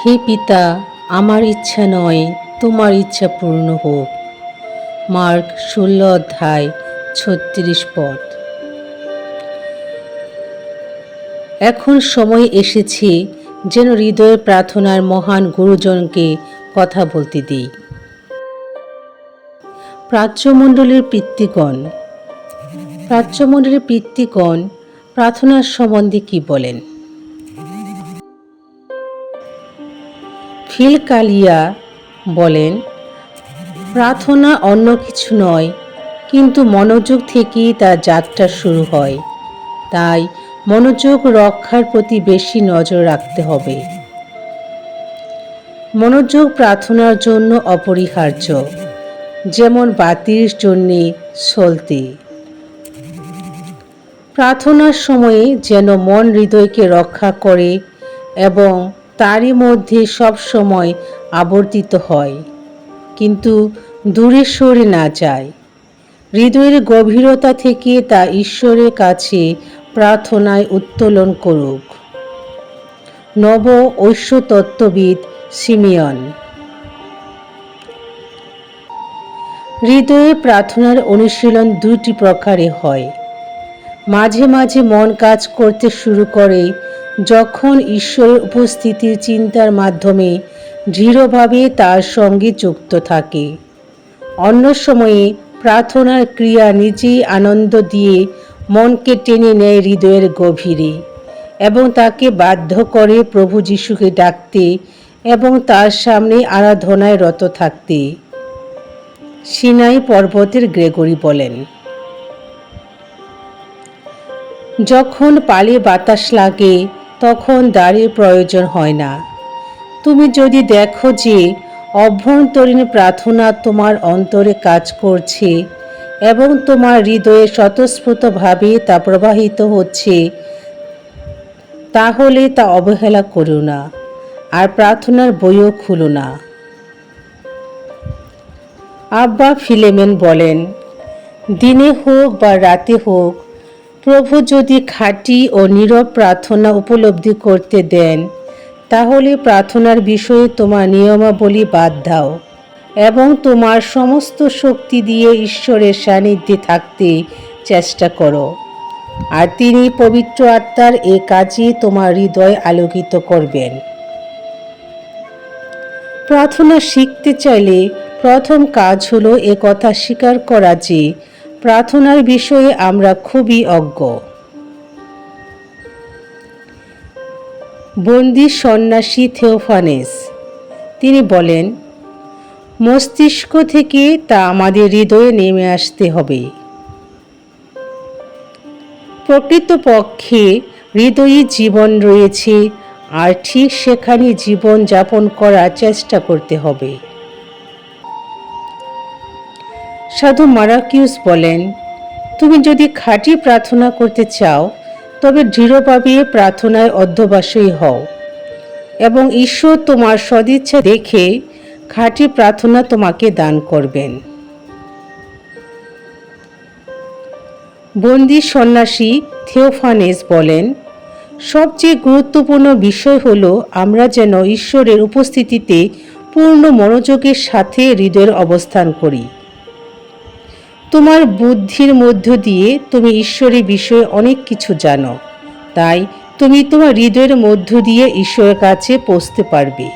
হে পিতা, আমার ইচ্ছা নয়, তোমার ইচ্ছা পূর্ণ হোক। মার্ক 16 অধ্যায় 36 পদ। এখন সময় এসেছে যেন হৃদয়ের প্রার্থনার মহান গুরুজনকে কথা বলতে দিই। প্রাচ্যমণ্ডলীর পিতৃগণ প্রার্থনার সম্বন্ধে কি বলেন? ফিল কালিয়া বলেন, প্রার্থনা অন্য কিছু নয়, কিন্তু মনোযোগ থেকেই তার যাত্রা শুরু হয়। তাই মনোযোগ রক্ষার প্রতি বেশি নজর রাখতে হবে। মনোযোগ প্রার্থনার জন্য অপরিহার্য, যেমন বাতির জন্যে সলতে। প্রার্থনার সময়ে যেন মন হৃদয়কে রক্ষা করে এবং তারই মধ্যে সব সময় আবর্তিত হয়, কিন্তু দূরে সরে না যায়। হৃদয়ের গভীরতা থেকে তা ঈশ্বরের কাছে প্রার্থনায় উত্তোলন করুক। নব ঐশ্বতত্ত্ববিদ সিমিয়ন। হৃদয়ে প্রার্থনার অনুশীলন দুটি প্রকারে হয়। মাঝে মাঝে মন কাজ করতে শুরু করে যখন ঈশ্বরের উপস্থিতির চিন্তার মাধ্যমে দৃঢ়ভাবে তার সঙ্গে যুক্ত থাকে। অন্য সময়ে প্রার্থনার ক্রিয়া নিজেই আনন্দ দিয়ে মনকে টেনে নেয় হৃদয়ের গভীরে এবং তাকে বাধ্য করে প্রভু যিশুকে ডাকতে এবং তার সামনে আরাধনায় রত থাকতে। সিনাই পর্বতের গ্রেগরি বলেন, যখন পালে বাতাস লাগে তখন দ্বারের প্রয়োজন হয় না। তুমি যদি দেখো যে অভ্যন্তরীণ প্রার্থনা তোমার অন্তরে কাজ করছে এবং তোমার হৃদয়ে স্বতঃস্ফূর্তভাবে তা প্রবাহিত হচ্ছে, তাহলে তা অবহেলা করো না আর প্রার্থনার বইও খুলো না। আব্বা ফিলেমেন বলেন, দিনে হোক বা রাতে হোক, প্রভু যদি খাঁটি ও নীরব প্রার্থনা উপলব্ধি করতে দেন, তাহলে প্রার্থনার বিষয়ে তোমার নিয়মাবলী বাদ দাও এবং তোমার সমস্ত শক্তি দিয়ে ঈশ্বরের সান্নিধ্যে থাকতে চেষ্টা করো, আর তিনি পবিত্র আত্মার এ কাজে তোমার হৃদয় আলোকিত করবেন। প্রার্থনা শিখতে চাইলে প্রথম কাজ হলো এ কথা স্বীকার করা যে প্রার্থনার বিষয়ে আমরা খুবই অজ্ঞ। বন্দি সন্ন্যাসী থেওফানেস তিনি বলেন, মস্তিষ্ক থেকে তা আমাদের হৃদয়ে নেমে আসতে হবে। প্রকৃতপক্ষে হৃদয়ে জীবন রয়েছে, আর ঠিক সেখানে জীবন যাপন করার চেষ্টা করতে হবে। সাধু মারাকিউস বলেন, তুমি যদি খাঁটি প্রার্থনা করতে চাও তবে দৃঢ়ভাবে প্রার্থনায় অধ্যবসায়ী হও এবং ঈশ্বর তোমার সদিচ্ছা দেখে খাঁটি প্রার্থনা তোমাকে দান করবেন। বন্দি সন্ন্যাসী থেওফানেস বলেন, সবচেয়ে গুরুত্বপূর্ণ বিষয় হলো আমরা যেন ঈশ্বরের উপস্থিতিতে পূর্ণ মনোযোগের সাথে হৃদয়ের অবস্থান করি। তোমার বুদ্ধির মধ্য দিয়ে তুমি ঈশ্বরের বিষয়ে অনেক কিছু জানো, তাই তুমি তোমার হৃদয়ের মধ্য দিয়ে ঈশ্বরের কাছে পৌঁছতে পারবে।